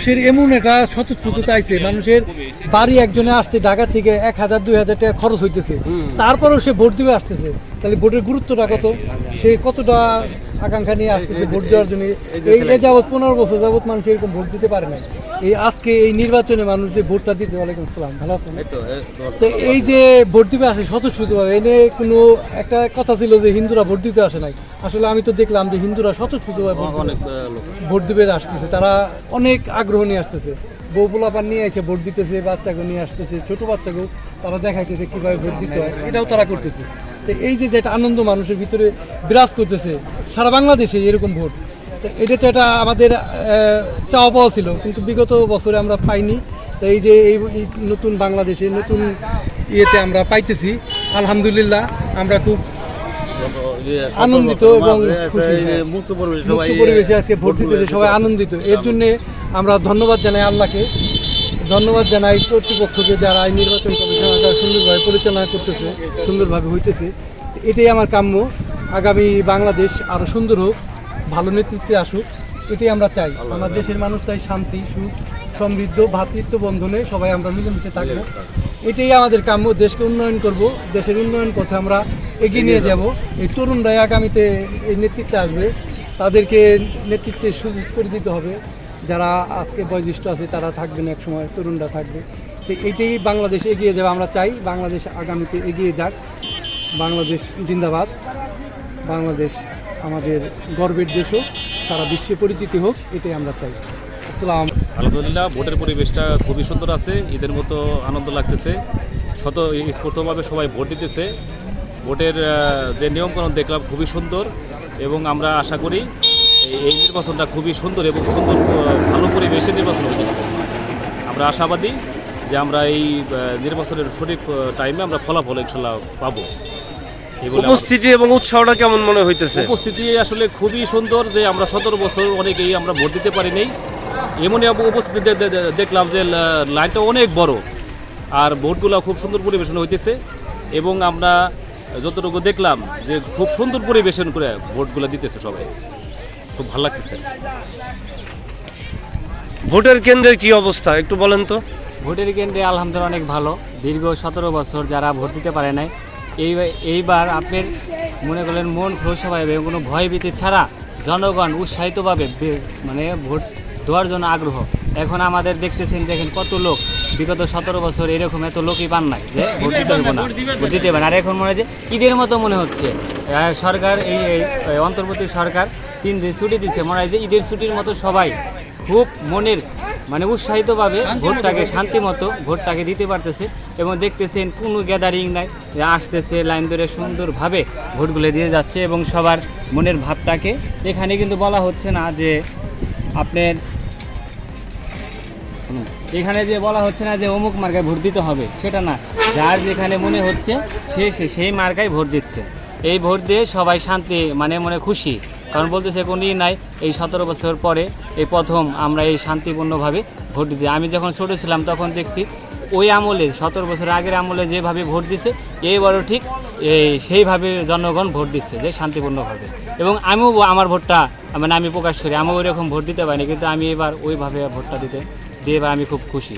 মানুষের এমন একটা স্বতঃস্ফূর্ততা আইছে, মানুষের বাড়ি একজনে আসতে ঢাকা থেকে 1000-2000 টাকা খরচ হইতেছে, তারপরেও সে ভোট দিবে আসতেছে। তাহলে ভোটের গুরুত্বটা কত, সে কতটা আকাঙ্ক্ষা নিয়ে আসতেছে ভোট দেওয়ার জন্য। এই যাবৎ 15 বছর যাবৎ মানুষ এরকম ভোট দিতে পারে না। এই আজকে এই নির্বাচনে মানুষ যে ভোটটা দিতে, ওয়ালাইকুম আসসালাম, ভালো আছেন? তো এই যে ভোট দিবে আসে স্বতঃস্ফূর্তভাবে, এনে কোনো একটা কথা ছিল যে হিন্দুরা ভোট দিতে আসে নাই, আসলে আমি তো দেখলাম যে হিন্দুরা স্বতঃস্ফূর্তভাবে ভোট দিবে আসতেছে, তারা অনেক আগ্রহ নিয়ে আসতেছে, বউ পোলাপান নিয়ে এসে ভোট দিতেছে, বাচ্চাকে নিয়ে আসতেছে, ছোট বাচ্চাকেও তারা দেখাইতেছে কীভাবে ভোট দিতে হয়, এটাও তারা করতেছে। তো এই যে একটা আনন্দ মানুষের ভিতরে বিরাজ করতেছে সারা বাংলাদেশে এরকম ভোট, এটা তো এটা আমাদের চাওয়া পাওয়া ছিল, কিন্তু বিগত বছরে আমরা পাইনি। তো এই যে এই নতুন বাংলাদেশে নতুন ইয়েতে আমরা পাইতেছি, আলহামদুলিল্লাহ আমরা খুব আনন্দিত এবং মুক্ত পরিবেশে আজকে ভোট দিতেছে, সবাই আনন্দিত। এর জন্যে আমরা ধন্যবাদ জানাই আল্লাহকে, ধন্যবাদ জানাই কর্তৃপক্ষকে, যারা এই নির্বাচন কমিশন সুন্দরভাবে পরিচালনা করতেছে, সুন্দরভাবে হইতেছে। এটাই আমার কাম্য, আগামী বাংলাদেশ আরও সুন্দর হোক, ভালো নেতৃত্বে আসুক, এটাই আমরা চাই। আমার দেশের মানুষ চাই শান্তি, সুখ, সমৃদ্ধ, ভ্রাতৃত্ব বন্ধনে সবাই আমরা মিলেমিশে থাকবো, এটাই আমাদের কাম্য। দেশকে উন্নয়ন করব, দেশের উন্নয়ন পথে আমরা এগিয়ে নিয়ে যাব। এই তরুণরাই আগামীতে এই নেতৃত্বে আসবে, তাদেরকে নেতৃত্বে সুযোগ করে দিতে হবে। যারা আজকে বয়োজ্যেষ্ঠ আছে তারা থাকবেন, এক সময় তরুণরা থাকবে। তো এইটাই বাংলাদেশ এগিয়ে যাবে, আমরা চাই বাংলাদেশ আগামীতে এগিয়ে যাক। বাংলাদেশ জিন্দাবাদ, বাংলাদেশ আমাদের গর্বের দেশ হোক, সারা বিশ্বে পরিচিতি হোক, এটাই আমরা চাই। আসসালাম। আলহামদুলিল্লাহ, ভোটের পরিবেশটা খুবই সুন্দর আছে, ঈদের মতো আনন্দ লাগতেছে, স্বতঃস্ফূর্তভাবে সবাই ভোট দিতেছে। ভোটের যে নিয়মকানুন দেখলাম খুবই সুন্দর, এবং আমরা আশা করি এই নির্বাচনটা খুবই সুন্দর এবং সুন্দর ভালো পরিবেশে নির্বাচন হতে হবে। আমরা আশাবাদী যে আমরা এই নির্বাচনের সঠিক টাইমে আমরা ফলাফল ইনশাল্লাহ পাবো। উপস্থিতি এবং উৎসাহটা কেমন মনে হইতেছে? উপস্থিতি আসলে খুবই সুন্দর, যে আমরা 17 বছর অনেকেই আমরা ভোট দিতে পারি নাই, এমনই উপস্থিতি দেখলাম যে লাইনটা অনেক বড়, আর ভোটগুলো খুব সুন্দর পরিবেশন হইতেছে, এবং আমরা যতটুকু দেখলাম যে খুব সুন্দর পরিবেশন করে ভোটগুলো দিতেছে সবাই, খুব ভালো লাগতেছে। ভোটের কেন্দ্রের কি অবস্থা একটু বলেন তো? ভোটের কেন্দ্রে আলহামদুলিল্লাহ অনেক ভালো, দীর্ঘ 17 বছর যারা ভোট দিতে পারে নাই, এইবার আপনার মনে করলেন মন খুশি হবে, কোনো ভয়ভীতি ছাড়া জনগণ উৎসাহিতভাবে মানে ভোট দেওয়ার জন্য আগ্রহ। এখন আমাদের দেখতেছেন, দেখেন কত লোক, বিগত 17 বছর এরকম এত লোকই পান নাই যে ভোট দিতে হবে না, ভোট দিতে পারে। আর এখন মনে হয় যে ঈদের মতো মনে হচ্ছে, সরকার এই অন্তর্বর্তী সরকার 3 দিন ছুটি দিচ্ছে, মনে হয় যে ঈদের ছুটির মতো সবাই খুব মনের মানে উৎসাহিতভাবে ভোটটাকে শান্তি মতো ভোটটাকে দিতে পারতেছে। এবং দেখতেছেন কোনো গ্যাদারিং নাই, আসতেছে লাইন ধরে সুন্দরভাবে ভোটগুলো দিয়ে যাচ্ছে, এবং সবার মনের ভাবটাকে এখানে কিন্তু বলা হচ্ছে না যে আপনার এখানে যে বলা হচ্ছে না যে অমুক মার্কায় ভোট দিতে হবে, সেটা না, যার যেখানে মনে হচ্ছে সেই মার্কায় ভোট দিচ্ছে। এই ভোট দিয়ে সবাই শান্তি মানে মনে খুশি, কারণ বলতেছে কোনো নাই, এই 17 বছর পরে এই প্রথম আমরা এই শান্তিপূর্ণভাবে ভোট দিতে। আমি যখন ছোটো ছিলাম তখন দেখছি ওই আমলে 17 বছর আগের আমলে যেভাবে ভোট দিচ্ছে, এইবারও ঠিক সেইভাবে জনগণ ভোট দিচ্ছে, যে শান্তিপূর্ণভাবে। এবং আমিও আমার ভোটটা মানে আমি প্রকাশ করি, আমিও ওইরকম ভোট দিতে পারিনি, কিন্তু আমি এবার ওইভাবে ভোটটা দিয়ে এবার আমি খুব খুশি।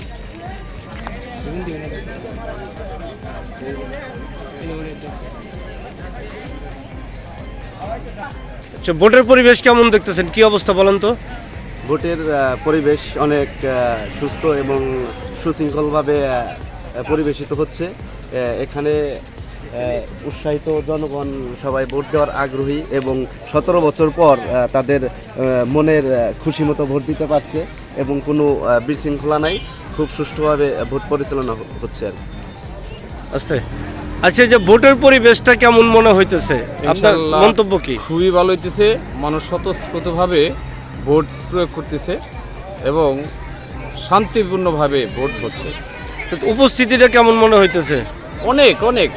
আচ্ছা, ভোটের পরিবেশ কেমন দেখতেছেন, কি অবস্থা বলেন তো? ভোটের পরিবেশ অনেক সুস্থ এবং সুশৃঙ্খলভাবে পরিবেশিত হচ্ছে। এখানে উৎসাহিত জনগণ সবাই ভোট দেওয়ার আগ্রহী, এবং 17 বছর পর তাদের মনের খুশি মতো ভোট দিতে পারছে, এবং কোনো বিশৃঙ্খলা নাই, খুব সুষ্ঠুভাবে ভোট পরিচালনা হচ্ছে আর আচ্ছা। আচ্ছা, যে ভোটের পরিবেশটা কেমন মনে হইতেছে, আপনার মন্তব্য কি? খুবই ভালো হইতেছে, মানুষ স্বতঃস্ফূর্তভাবে ভোট প্রয়োগ করতেছে এবং শান্তিপূর্ণভাবে ভোট হচ্ছে। উপস্থিতিটা কেমন মনে হইতেছে? অনেক অনেক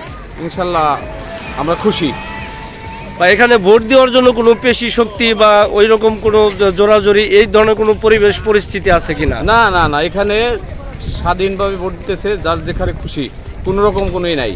ইনশাল্লাহ আমরা খুশি। বা এখানে ভোট দেওয়ার জন্য কোনো পেশি শক্তি বা ওই রকম কোনো জোরাজোরি এই ধরনের কোনো পরিবেশ পরিস্থিতি আছে কিনা? না না না, এখানে স্বাধীনভাবে ভোট দিতেছে, যার যেখানে খুশি, কোনো রকম কোনোই নাই।